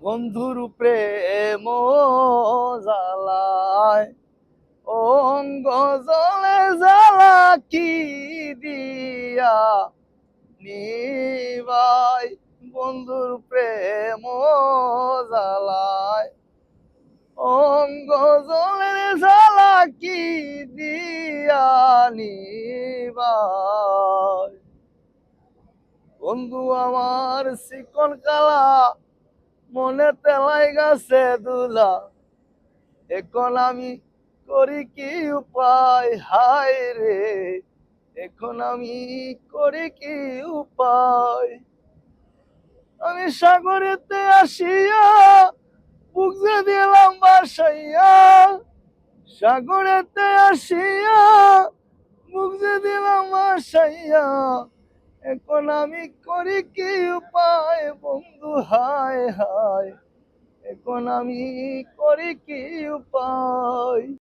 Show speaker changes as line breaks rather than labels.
বন্ধুর প্রেম জ্বালায় অঙ্গ জলে জ্বালা কি দিয়া নিবাই। বন্ধুর প্রেম জ্বালায় অঙ্গ জলে জ্বালা কি দিয়া নিবাই। বন্ধু আমার চিকন কালা মনে তেলাই গাছে দুলা, এখন আমি করি কি উপায় হায় রে, এখন আমি করি কি উপায়। আমি সাগরেতে আসিয়া বুক যে দিলাম বাসাইয়া, সাগরেতে আসিয়া বুক যে দিলাম বাসাইয়া, এখন আমি করি কি উপায় বন্ধু হায় হায়, এখন আমি করি কি উপায়।